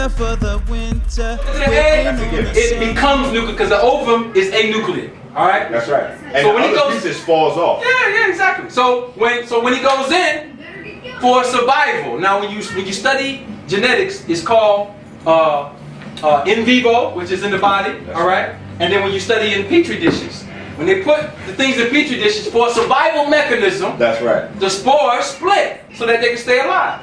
summer for the winter. It becomes nuclear because the ovum is anuclear. All right. That's right. And so when he goes, pieces falls off. Yeah, exactly. So when he goes in for survival. Now when you study genetics, it's called in vivo, which is in the body. All right. And then when you study in petri dishes, when they put the things in petri dishes for a survival mechanism, that's right, the spores split so that they can stay alive.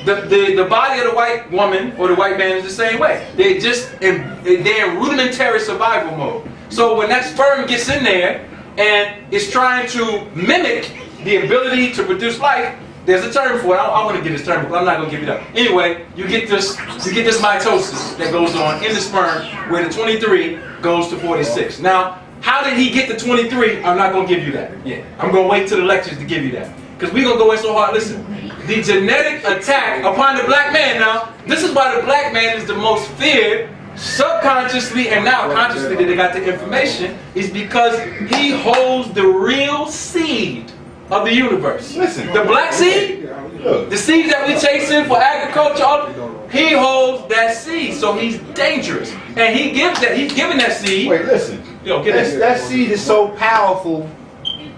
The body of the white woman or the white man is the same way. They're in rudimentary survival mode. So when that sperm gets in there and is trying to mimic the ability to produce life, there's a term for it. I want to give this term, but I'm not going to give it up. Anyway, you get this mitosis that goes on in the sperm where the 23 goes to 46. Now, how did he get to 23? I'm not going to give you that. Yeah, I'm going to wait till the lectures to give you that. Because we're going to go in so hard. Listen, the genetic attack upon the black man now, this is why the black man is the most feared, subconsciously and now consciously that they got the information, is because he holds the real seed of the universe. Listen, the black seed, the seeds that we chasing for agriculture, he holds that seed, so he's dangerous. And he gives that, he's giving that seed. Wait, listen. Yo, get that seed is so powerful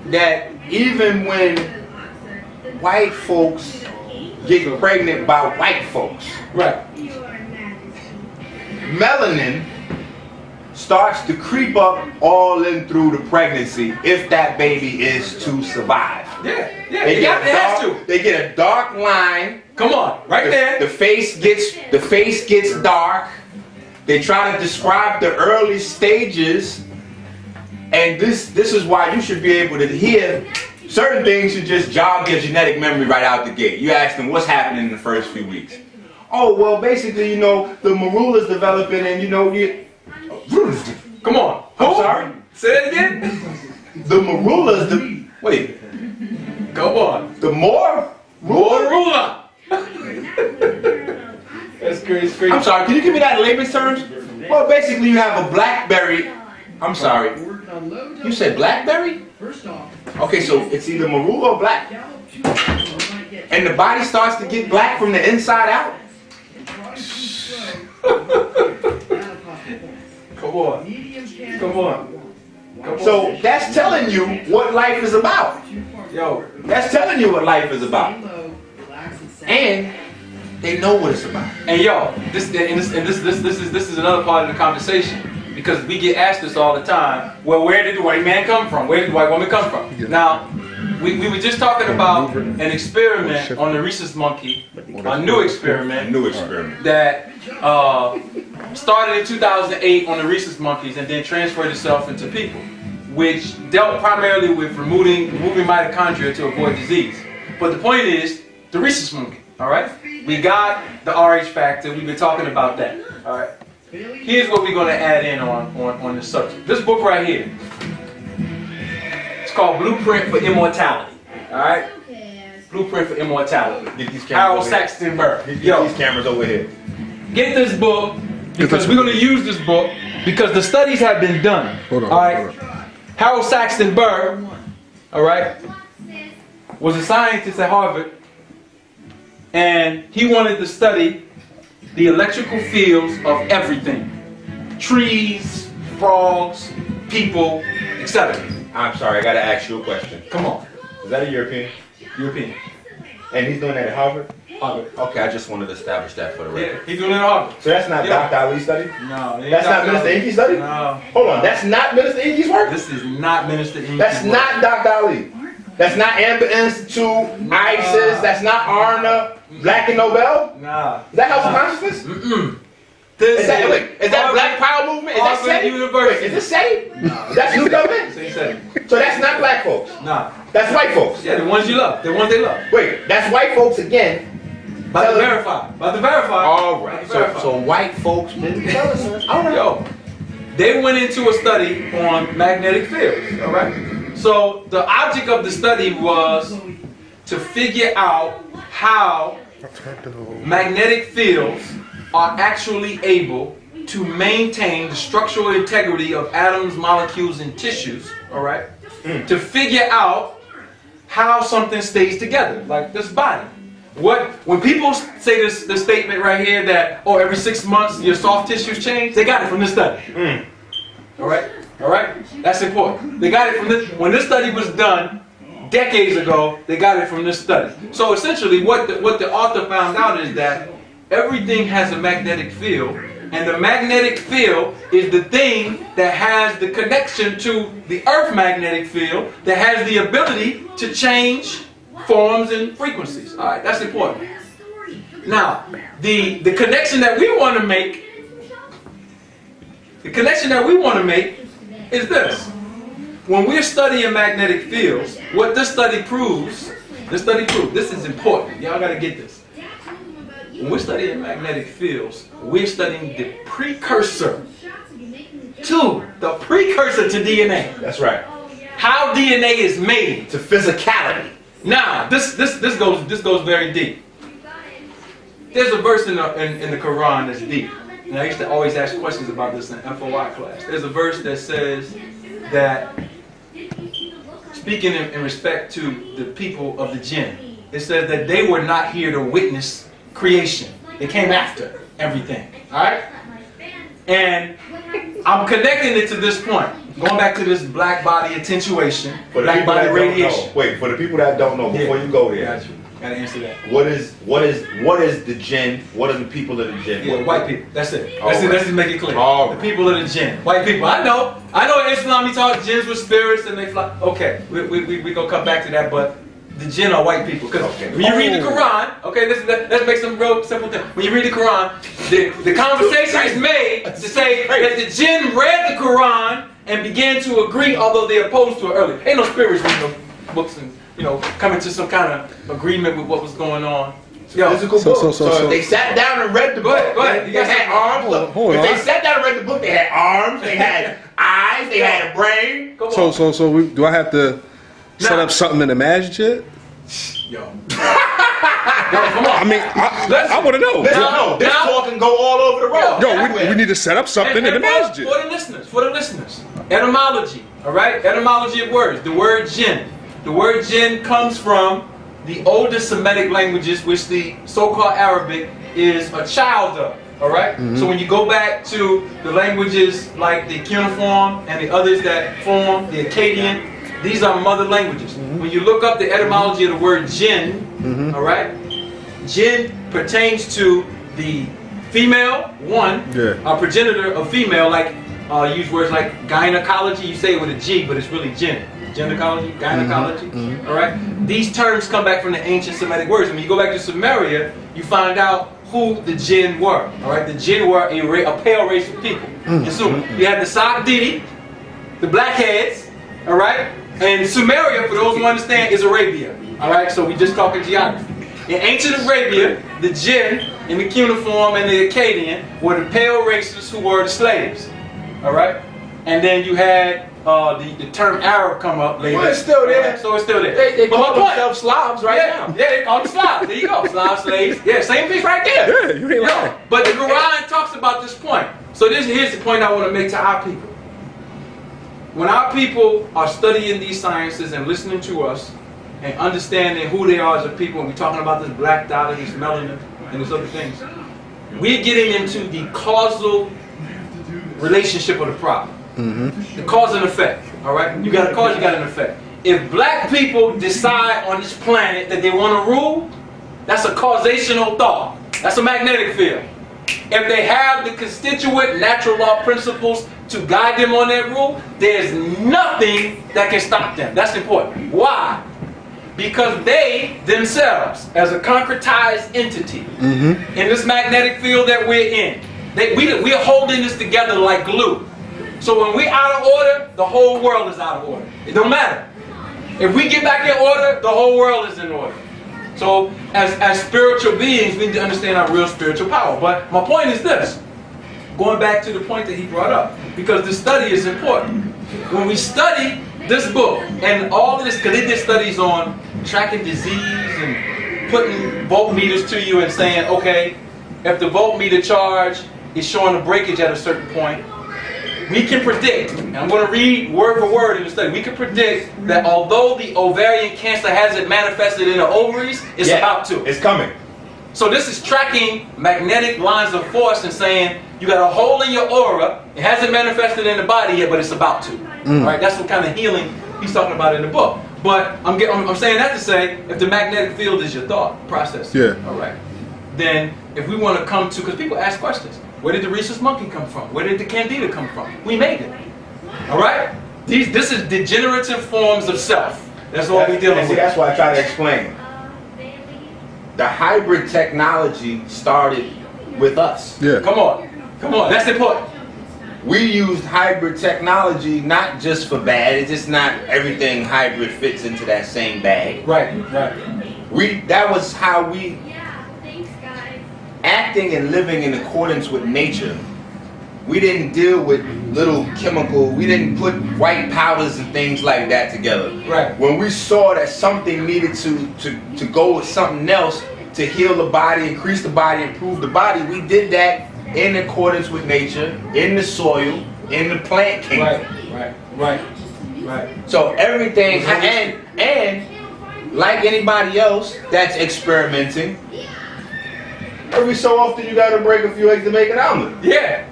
that even when white folks get pregnant by white folks, right, melanin starts to creep up all in through the pregnancy if that baby is to survive. Yeah, it has to. They get a dark line. Come on, right there. The face gets dark. They try to describe the early stages, and this is why you should be able to hear certain things. You just jog your genetic memory right out the gate. You ask them what's happening in the first few weeks. Oh well, basically, you know, the marula's developing, and you know, come on. I'm sorry. Say that again. The marula's the wait. Go on. The more ruler. That's crazy. I'm sorry. Can you give me that in layman's terms? Well, basically, you have a blackberry. I'm sorry. You said blackberry? Okay, so it's either marula or black. And the body starts to get black from the inside out? Come on. So that's telling you what life is about. Yo, that's telling you what life is about. And they know what it's about. And yo, this is another part of the conversation, because we get asked this all the time. Well, where did the white man come from? Where did the white woman come from? Now, we were just talking about an experiment on the rhesus monkey, a new experiment that started in 2008 on the rhesus monkeys and then transferred itself into people, which dealt primarily with removing mitochondria to avoid disease. But the point is, the rhesus monkey, all right? We got the RH factor, we've been talking about that, all right? Here's what we're going to add in on this subject. This book right here, it's called Blueprint for Immortality, all right? Blueprint for Immortality. Get these cameras Harold Saxton Burr. Get these cameras over here. Get this book, because we're going to use this book, because the studies have been done, all right? Harold Saxton Burr, all right, was a scientist at Harvard, and he wanted to study the electrical fields of everything. Trees, frogs, people, etc. I'm sorry, I gotta ask you a question. Come on. Is that a European? European. And he's doing that at Harvard? Harvard. Okay, I just wanted to establish that for the record. Yeah, he's doing it at Harvard. So that's not Dr. Ali's study? No. That's not Minister Enqi's study? No. Hold on, that's not Minister Enqi's work? This is not Minister Enqi's work. That's not Dr. Ali. That's not Amber Institute, ISIS, that's not ARNA, Black and Nobel? Nah. Is that House of Consciousness? Mm-mm. Is that Black Power Movement? Is that SETI? University. Wait, is this SETI? No. That's who government? So that's not black folks? Nah. That's white folks? Yeah, the ones you love. The ones they love. Wait, that's white folks again. About to verify. All right. So white folks didn't tell us. Yo, they went into a study on magnetic fields, all right? So the object of the study was to figure out how magnetic fields are actually able to maintain the structural integrity of atoms, molecules, and tissues, all right? To figure out how something stays together, like this body. When people say this statement right here that, oh, every 6 months your soft tissues change, they got it from this study. All right? All right? That's important. They got it from this. When this study was done decades ago, they got it from this study. So essentially what the author found out is that everything has a magnetic field, and the magnetic field is the thing that has the connection to the Earth magnetic field that has the ability to change forms and frequencies. All right, that's important. Now, the connection that we want to make, is this. When we're studying magnetic fields, what this study proves, this is important. Y'all got to get this. When we're studying magnetic fields, we're studying the precursor to DNA. That's right. How DNA is made. To physicality. Now, this goes very deep. There's a verse in the Quran that's deep. And I used to always ask questions about this in FOI class. There's a verse that says that, speaking in respect to the people of the jinn, it says that they were not here to witness creation. They came after everything. Alright? And I'm connecting it to this point. Going back to this black body attenuation, black body radiation. Wait, for the people that don't know, before you go there, gotta answer that. What is the jinn? What are the people of the jinn? Yeah, white people. That's it. Let's just make it clear. The people of the jinn. White people. I know in Islam you talk jinns with spirits and they fly. Okay, we gonna come back to that, but the jinn are white people. Because when you read the Quran, okay, let's make some real simple things. When you read the Quran, the conversation is made to say that the jinn read the Quran and began to agree, although they opposed to it earlier. Ain't no spirits reading no books and coming to some kind of agreement with what was going on. Physical book. So if they sat down and read the book, go ahead. They had arms. If they sat down and read the book, they had arms, they had eyes, they had a brain. So do I have to set up something in the magic shit? Yo, come on. I mean, I want to know. This talk can go all over the road. We need to set up something in the magic. For the listeners, etymology. All right, etymology of words. The word jinn. The word jinn comes from the older Semitic languages, which the so-called Arabic is a child of. All right. So when you go back to the languages like the cuneiform and the others that form the Akkadian. These are mother languages. When you look up the etymology of the word jinn, all right, jinn pertains to the female, a progenitor of female, like use words like gynecology. You say it with a G, but it's really jinn. Gynecology, gynecology, all right? These terms come back from the ancient Semitic words. When you go back to Sumeria, you find out who the jinn were, all right? The jinn were a pale race of people. And so you had the Sa'didi, the blackheads, all right? And Sumeria, for those who understand, is Arabia. Alright, so we just talking geography. In ancient Arabia, the jinn and the cuneiform and the Akkadian were the pale races who were the slaves. Alright? And then you had the term Arab come up later. Well, it's still there. So it's still there. They call themselves Slavs now. Yeah, they call them Slavs. There you go. Slav slaves. Yeah, same thing right there. Yeah, you ain't lying. But the Quran talks about this point. So here's the point I want to make to our people. When our people are studying these sciences and listening to us and understanding who they are as a people, and we're talking about this black dot and this melanin and these other things, we're getting into the causal relationship of the problem. The cause and effect. All right? You got a cause, you got an effect. If black people decide on this planet that they want to rule, that's a causational thought. That's a magnetic field. If they have the constituent natural law principles to guide them on that rule, there's nothing that can stop them. That's important. Why? Because they themselves, as a concretized entity, in this magnetic field that we're in, we're holding this together like glue. So when we're out of order, the whole world is out of order. It don't matter. If we get back in order, the whole world is in order. So as spiritual beings, we need to understand our real spiritual power. But my point is this, going back to the point that he brought up, because this study is important. When we study this book and all of this, because they did studies on tracking disease and putting voltmeters to you and saying, okay, if the voltmeter charge is showing a breakage at a certain point, we can predict, and I'm going to read word for word in the study, we can predict that although the ovarian cancer hasn't manifested in the ovaries, it's about to. It's coming. So this is tracking magnetic lines of force and saying, you got a hole in your aura, it hasn't manifested in the body yet, but it's about to. All right, that's what kind of healing he's talking about in the book. But I'm saying that to say, if the magnetic field is your thought process, all right, then if we want to come to, because people ask questions, where did the rhesus monkey come from? Where did the candida come from? We made it. All right? This is degenerative forms of self. That's what we're dealing with. That's why I try to explain. The hybrid technology started with us. Yeah. Come on. Come on. That's important. We used hybrid technology not just for bad. It's just not everything hybrid fits into that same bag. Right. Right. That was how we, acting and living in accordance with nature. We didn't deal with little chemical, we didn't put white powders and things like that together. Right. When we saw that something needed to go with something else to heal the body, increase the body, improve the body, we did that in accordance with nature, in the soil, in the plant kingdom. Right. So everything, and like anybody else that's experimenting, every so often you gotta break a few eggs to make an omelet. Yeah.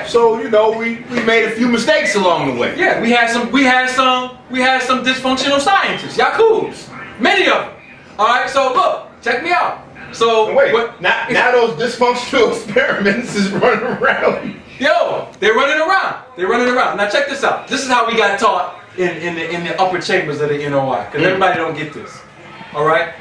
So we made a few mistakes along the way. Yeah, we had some dysfunctional scientists, yakuts, many of them. All right, so look, check me out. So wait, now those dysfunctional experiments is running around. Yo, they're running around. Now check this out. This is how we got taught in the upper chambers of the NOI, because everybody don't get this. All right.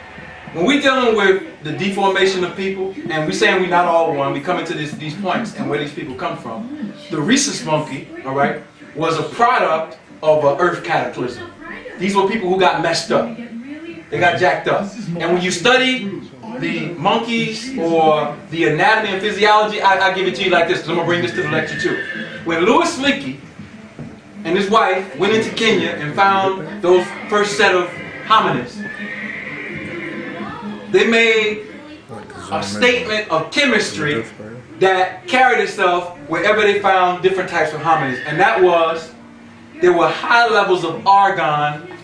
When we're dealing with the deformation of people, and we're saying we're not all one, we come into these points and where these people come from. The rhesus monkey, all right, was a product of an earth cataclysm. These were people who got messed up. They got jacked up. And when you study the monkeys or the anatomy and physiology, I give it to you like this, because I'm going to bring this to the lecture too. When Louis Leakey and his wife went into Kenya and found those first set of hominids, they made a statement of chemistry that carried itself wherever they found different types of hominids. And that was, there were high levels of argon in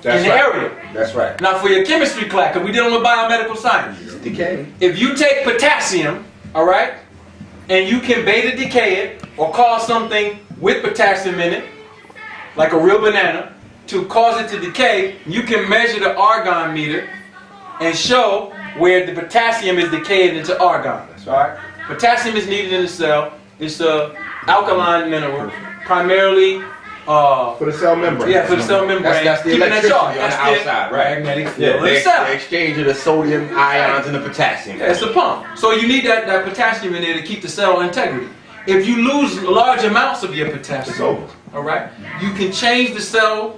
the area. That's right. Now for your chemistry class, because we're dealing with biomedical science. Decay. If you take potassium, all right, and you can beta decay it or cause something with potassium in it, like a real banana, to cause it to decay, you can measure the argon meter and show where the potassium is decayed into argon. All right? Potassium is needed in the cell. It's an alkaline mineral, primarily for the cell membrane. Yeah, for the cell membrane. That's the electricity on the outside, right? Magnetic field of the cell. The exchange of the sodium ions and the potassium. Yeah, it's a pump. So you need that potassium in there to keep the cell integrity. If you lose large amounts of your potassium, it's over. All right, you can change the cell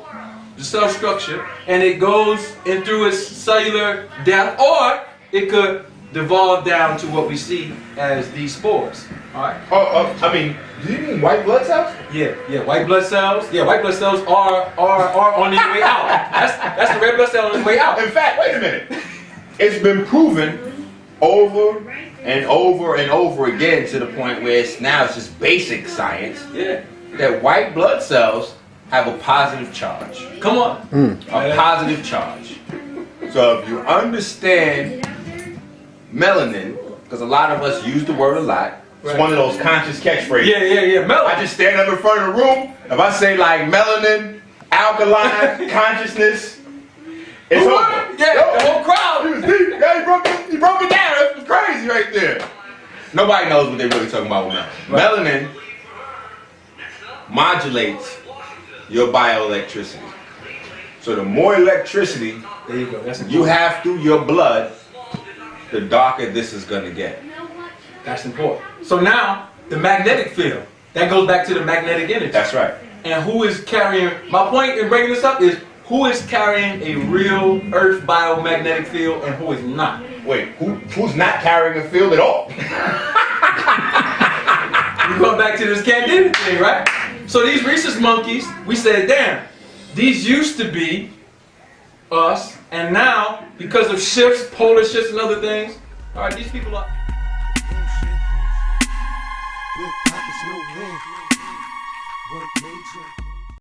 structure, and it goes in through its cellular death, or it could devolve down to what we see as these spores. All right. I mean, do you mean white blood cells? Yeah, white blood cells. Yeah, white blood cells are on their way out. That's the red blood cell on its way out. In fact, wait a minute. It's been proven over and over and over again to the point where it's just basic science. Yeah. That white blood cells have a positive charge. Come on. A positive charge. So if you understand melanin, because a lot of us use the word a lot, it's one of those conscious catchphrases. Yeah. Melanin. I just stand up in front of the room. If I say like melanin, alkaline, consciousness, it's over. Yeah, the whole crowd. He was deep. Yeah, he broke it down. It was crazy right there. Nobody knows what they're really talking about with melanin. Melanin modulates your bioelectricity. So the more electricity there you go. you have through your blood, the darker this is going to get. That's important. So now, the magnetic field, that goes back to the magnetic energy. That's right. And who is carrying, my point in bringing this up is, who is carrying a real earth biomagnetic field and who is not? Wait, who's not carrying a field at all? We go back to this candida thing, right? So these rhesus monkeys, we said, damn, these used to be us, and now, because of shifts, polar shifts and other things, all right, these people are...